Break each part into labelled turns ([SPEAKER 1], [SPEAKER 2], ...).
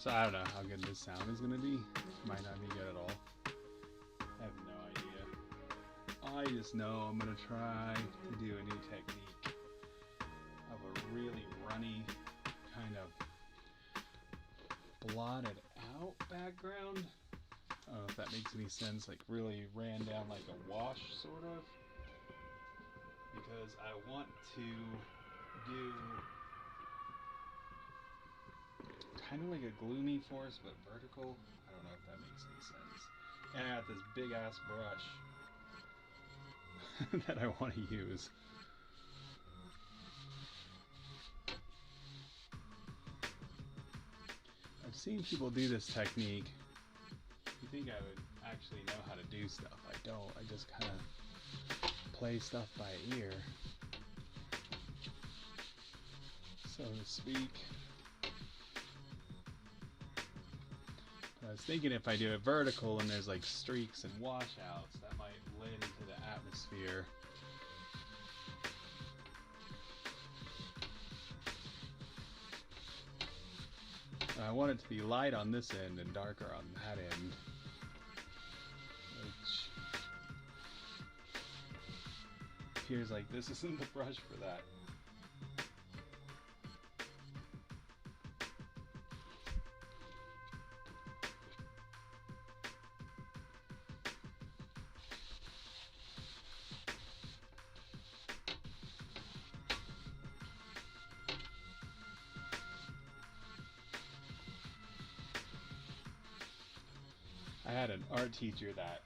[SPEAKER 1] So I don't know how good this sound is gonna be. Might not be good at all. I have no idea. I just know I'm gonna try to do a new technique of a really runny, kind of blotted out background. I don't know if that makes any sense, like really ran down like a wash sort of. Because I want to do kind of like a gloomy forest but vertical. I don't know if that makes any sense. And I got this big ass brush that I want to use. I've seen people do this technique. You think I would actually know how to do stuff. I don't. I just kind of play stuff by ear, so to speak. But I was thinking if I do it vertical and there's like streaks and washouts, that might blend into the atmosphere. I want it to be light on this end and darker on that end, which appears like this isn't the brush for that. I had an art teacher that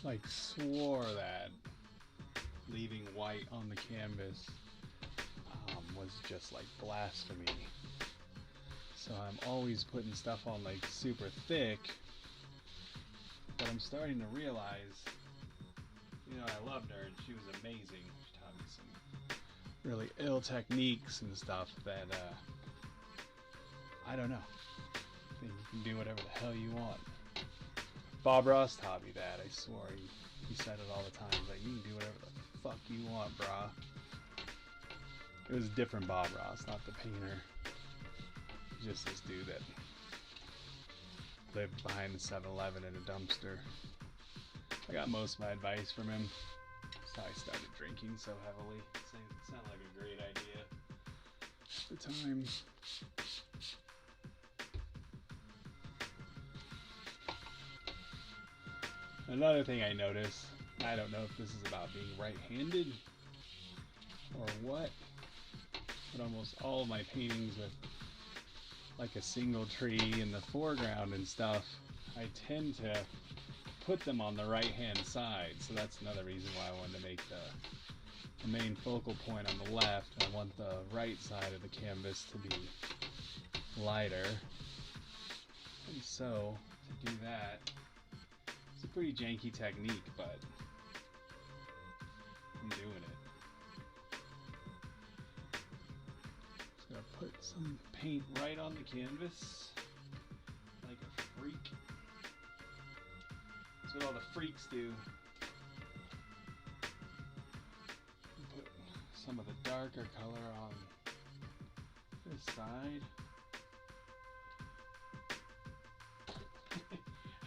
[SPEAKER 1] like swore that leaving white on the canvas was just like blasphemy. So I'm always putting stuff on like super thick, but I'm starting to realize, you know, I loved her and she was amazing. She taught me some really ill techniques and stuff that I don't know. I think you can do whatever the hell you want. Bob Ross taught me that. I swore he said it all the time. He's like, you can do whatever the fuck you want, brah. It was a different Bob Ross, not the painter. Just this dude that lived behind the 7-Eleven in a dumpster. I got most of my advice from him. That's how I started drinking so heavily. It sounded like a great idea at the time. Another thing I noticed, I don't know if this is about being right-handed or what, but almost all of my paintings with like a single tree in the foreground and stuff, I tend to put them on the right-hand side. So that's another reason why I wanted to make the main focal point on the left. I want the right side of the canvas to be lighter. And so, to do that, it's a pretty janky technique, but I'm doing it. Just gonna put some paint right on the canvas, like a freak. That's what all the freaks do. Put some of the darker color on this side.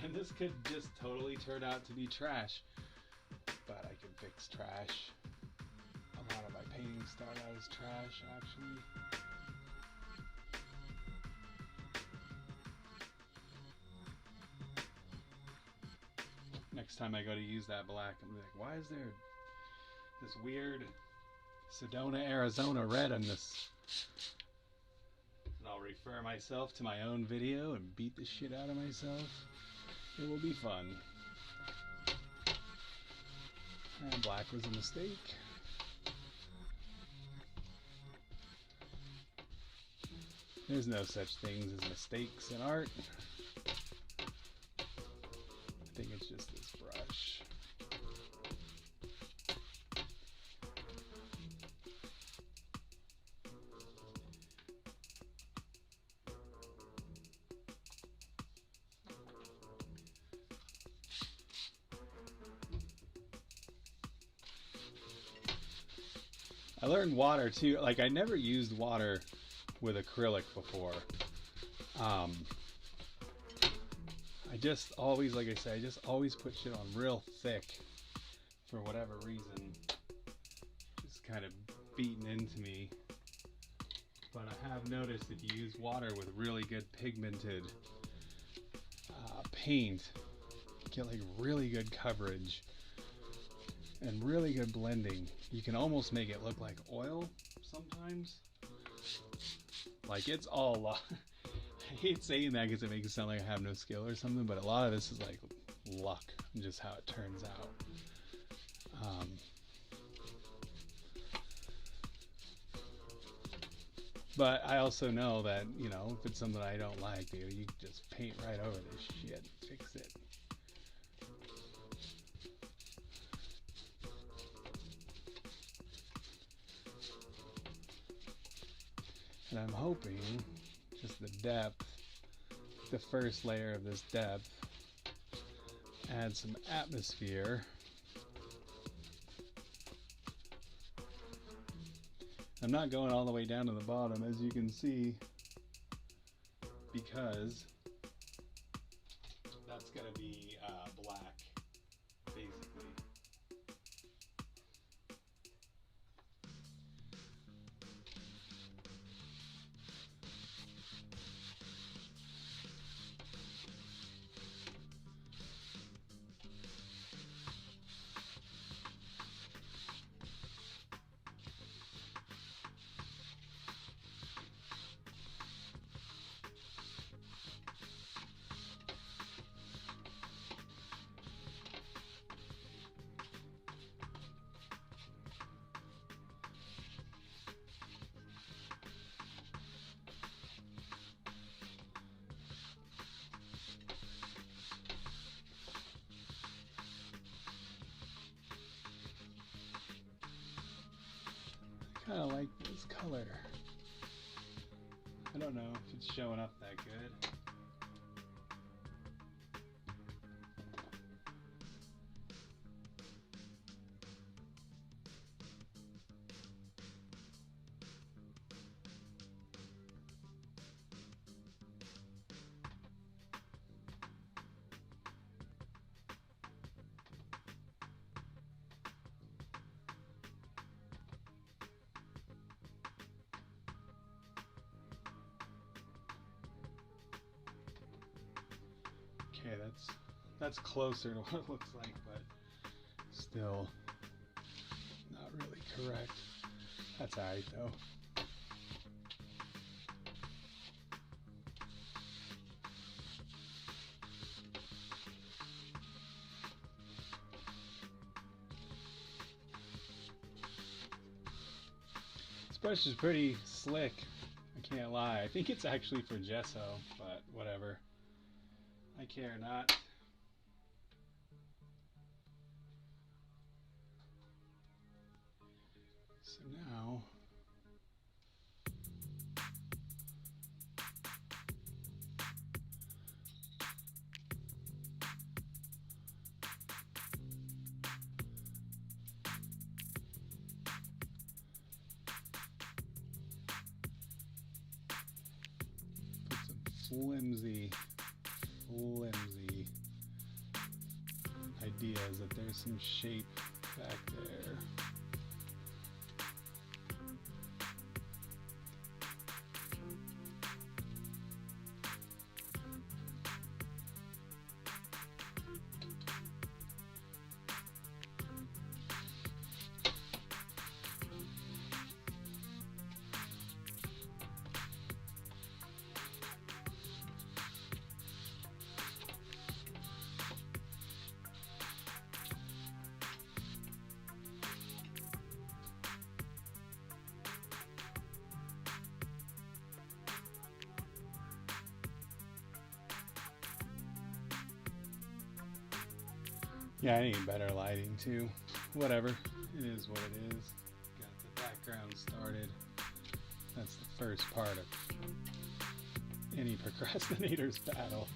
[SPEAKER 1] And this could just totally turn out to be trash, but I can fix trash. A lot of my paintings start out as trash, actually. Next time I go to use that black, I'm like, why is there this weird Sedona, Arizona red on this? And I'll refer myself to my own video and beat the shit out of myself. It will be fun. And black was a mistake. There's no such things as mistakes in art. I think it's just this brush. I learned water too. Like, I never used water with acrylic before. I just always, like I said, I just always put shit on real thick for whatever reason. Just kind of beaten into me. But I have noticed if you use water with really good pigmented paint, you get like really good coverage and really good blending. You can almost make it look like oil sometimes. Like it's all I hate saying that because it makes it sound like I have no skill or something, but a lot of this is like luck and just how it turns out. But I also know that, you know, if it's something I don't like, dude, you can just paint right over this shit, fix it. And I'm hoping just the depth, the first layer of this depth, add some atmosphere. I'm not going all the way down to the bottom, as you can see, because that's going to be black, basically. I kind of like this color. I don't know if it's showing up that good. Okay, that's closer to what it looks like, but still not really correct. That's alright though. This brush is pretty slick, I can't lie. I think it's actually for gesso, but whatever. I care not. So now put some flimsy ideas that there's some shape back there. Yeah, I need better lighting too. Whatever, it is what it is. Got the background started. That's the first part of any procrastinator's battle.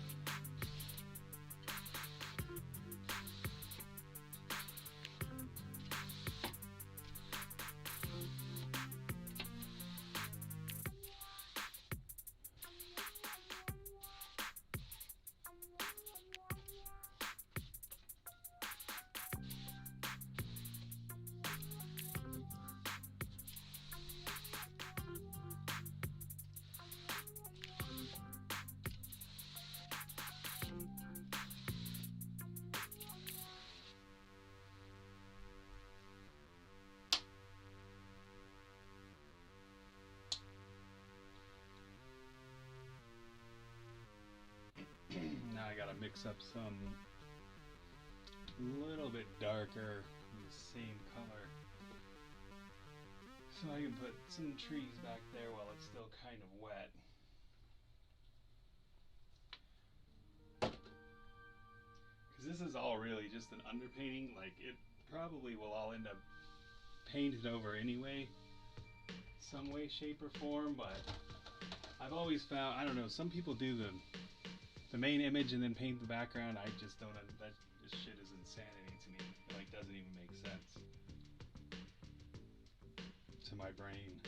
[SPEAKER 1] mix up some little bit darker in the same color. So I can put some trees back there while it's still kind of wet. Because this is all really just an underpainting. Like, it probably will all end up painted over anyway, some way, shape, or form, but I've always found, I don't know, some people do the main image and then paint the background. I just don't, that this shit is insanity to me. It like doesn't even make sense to my brain.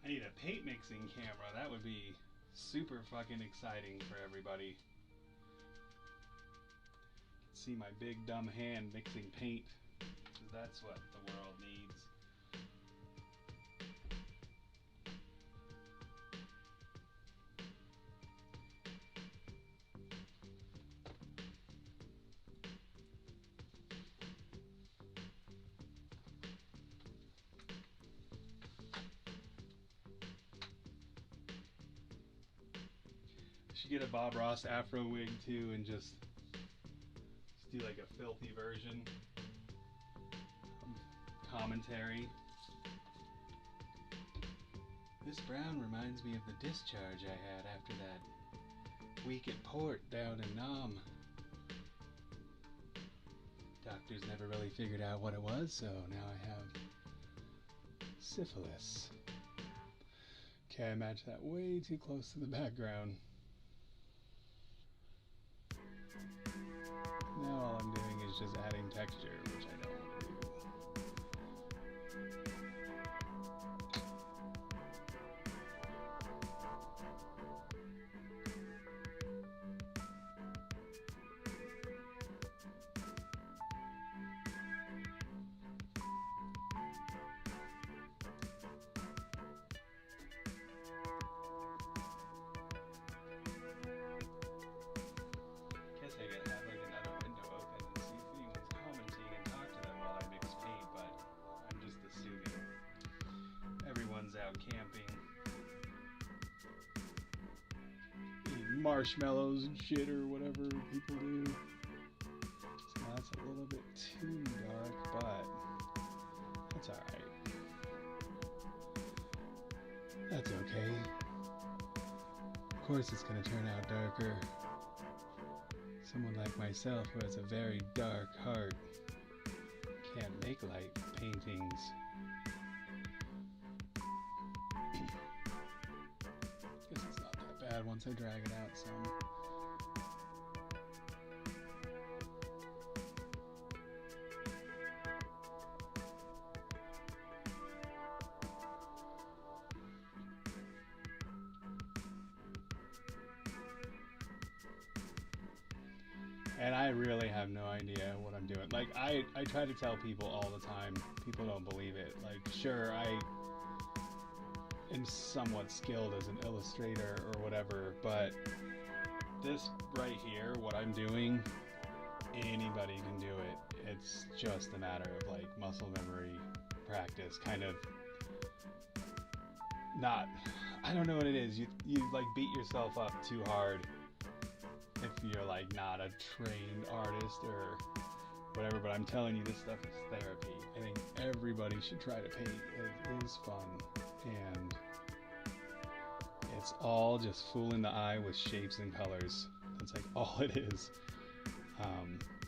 [SPEAKER 1] I need a paint mixing camera. That would be super fucking exciting for everybody. See my big dumb hand mixing paint, because that's what the world needs. Should get a Bob Ross afro wig too and just do like a filthy version of commentary. This brown reminds me of the discharge I had after that week at port down in Nam. Doctors never really figured out what it was, so now I have syphilis. Okay, I match that way too close to the background. Now all I'm doing is just adding texture, which I don't want to do. Guess I gotta have like another window open and see if anyone's commenting and talk to them while I mix paint, but I'm just assuming everyone's out camping, eating marshmallows and shit or whatever people do. So that's a little bit too dark, but that's alright. That's okay. Of course it's gonna turn out darker. Someone like myself who has a very dark heart can't make light paintings. Guess it's not that bad once I drag it out some. And I really have no idea what I'm doing. Like, I try to tell people all the time. People don't believe it. Like, sure, I am somewhat skilled as an illustrator or whatever, but this right here, what I'm doing, anybody can do it. It's just a matter of, like, muscle memory, practice, kind of not... I don't know what it is. You like, beat yourself up too hard if you're like not a trained artist or whatever, but I'm telling you, this stuff is therapy. I think everybody should try to paint. It is fun, and it's all just fooling the eye with shapes and colors. That's like all it is.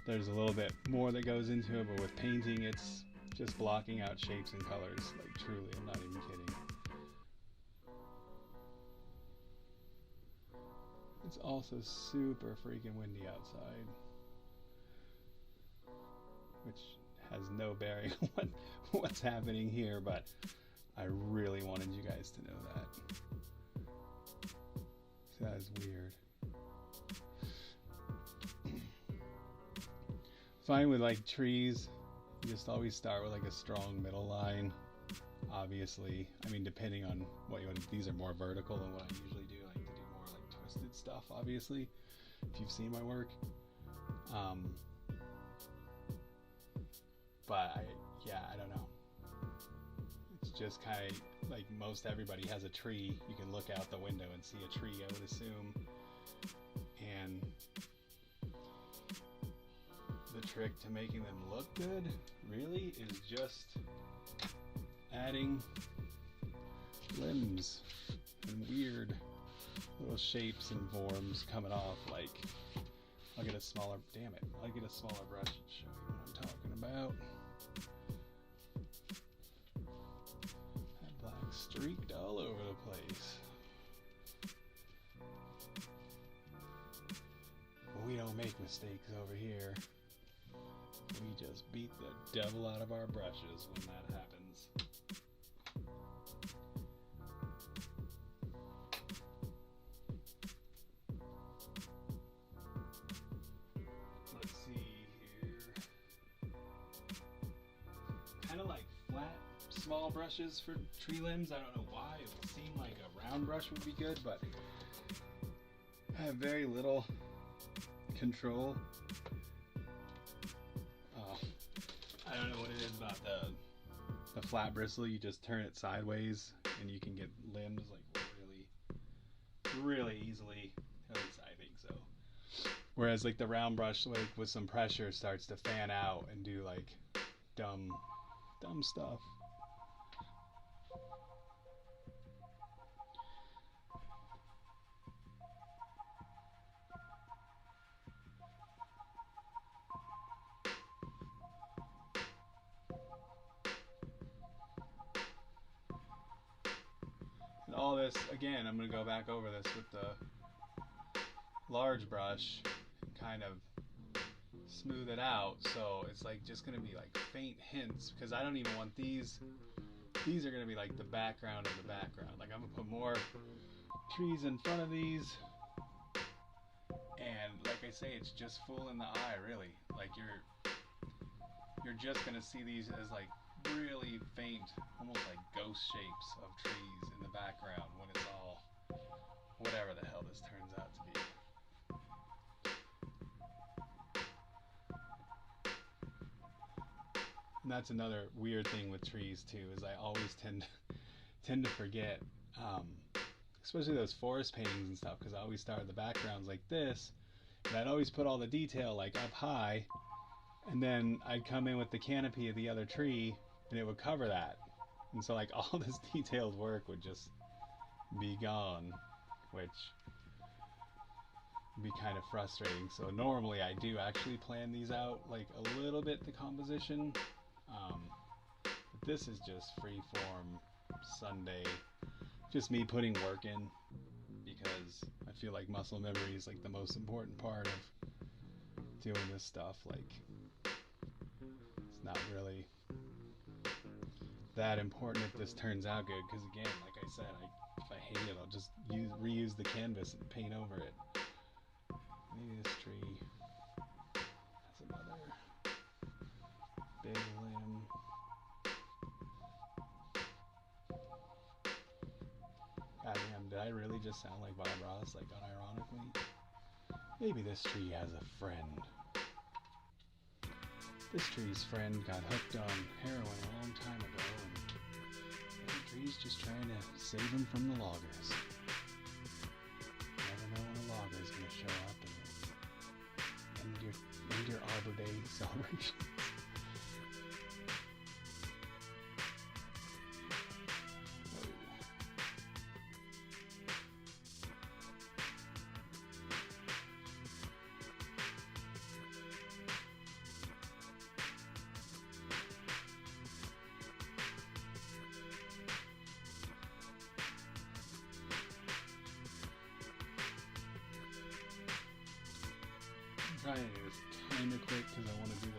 [SPEAKER 1] There's a little bit more that goes into it, but with painting, it's just blocking out shapes and colors. Like, truly, I'm not even kidding. It's also super freaking windy outside, which has no bearing on what's happening here, but I really wanted you guys to know that. So that is weird. Fine with like trees, you just always start with like a strong middle line. Obviously, I mean, depending on what you want. These are more vertical than what I usually do. I like to do more like twisted stuff, obviously, if you've seen my work. But I don't know. It's just kind of like most everybody has a tree. You can look out the window and see a tree, I would assume. And the trick to making them look good, really, is just adding limbs and weird little shapes and forms coming off. Like, I'll get a smaller brush and show you what I'm talking about. That black streaked all over the place. But we don't make mistakes over here. We just beat the devil out of our brushes when that happens. Let's see here. Kind of like flat, small brushes for tree limbs. I don't know why. It would seem like a round brush would be good, but I have very little control. I don't know what it is about the flat bristle. You just turn it sideways and you can get limbs like really easily. At least I think so. Whereas like the round brush, like with some pressure, starts to fan out and do like dumb stuff. All this, again, I'm going to go back over this with the large brush and kind of smooth it out, so it's like just going to be like faint hints, because I don't even want these are going to be like the background of the background. Like, I'm going to put more trees in front of these, and like I say, it's just fooling the eye, really. Like, you're just going to see these as like really faint, almost like ghost shapes of trees in the background when it's all whatever the hell this turns out to be. And that's another weird thing with trees too, is I always tend to forget, especially those forest paintings and stuff, because I always start with the backgrounds like this, and I'd always put all the detail like up high, and then I'd come in with the canopy of the other tree and it would cover that, and so like all this detailed work would just be gone, which would be kind of frustrating. So normally I do actually plan these out like a little bit, the composition, but this is just free form Sunday, just me putting work in, because I feel like muscle memory is like the most important part of doing this stuff. Like, it's not really that important if this turns out good, because again, like I said, if I hate it, I'll just reuse the canvas and paint over it. Maybe this tree has another big limb. Goddamn, did I really just sound like Bob Ross, like unironically? Maybe this tree has a friend. This tree's friend got hooked on heroin a long time ago, and the tree's just trying to save him from the loggers. You never know when a logger's gonna show up and end your Arbor Day celebration. I'm trying to do this kind of quick because I want to do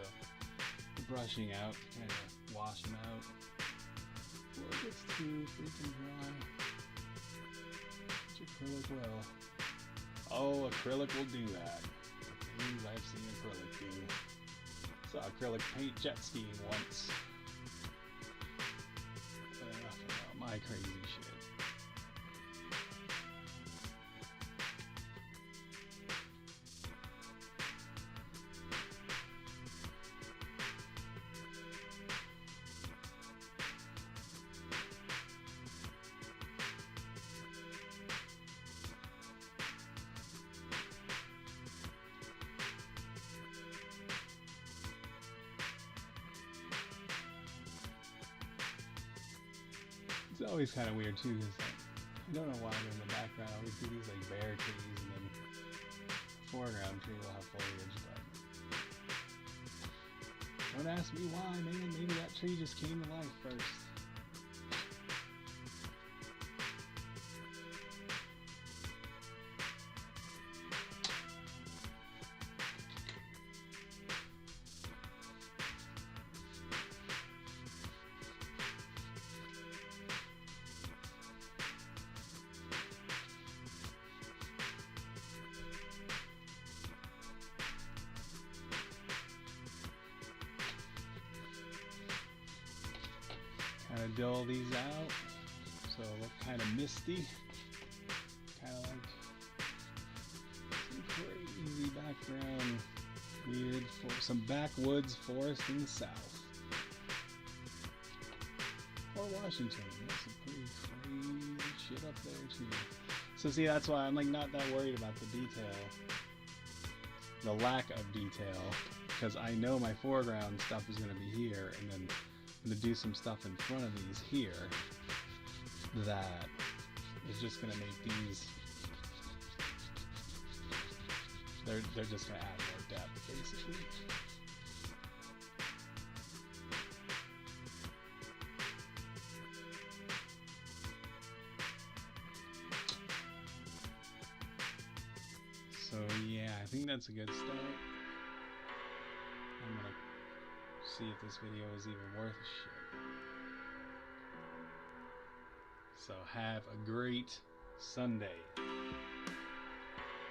[SPEAKER 1] the brushing out, kind of wash them out. before it gets too freaking dry. Which acrylic will. Oh, acrylic will do that. The things I've seen acrylic do. Saw acrylic paint jet skiing once. But enough about my crazy shit. It's always kind of weird too, because I don't know why, but in the background I always see these like bare trees, and then the foreground tree will have foliage. But don't ask me why, man. Maybe that tree just came to life first. Kind of dull these out, so it look kind of misty, kind of like some crazy background, weird, some backwoods forest in the south, or Washington. There's some pretty crazy shit up there too. So see, that's why I'm like not that worried about the detail, the lack of detail, because I know my foreground stuff is going to be here, and then I'm going to do some stuff in front of these here that is just going to make these, they're just going to add more depth basically. So yeah, I think that's a good start. I'm going to see if this video is even worth a shit. So have a great Sunday.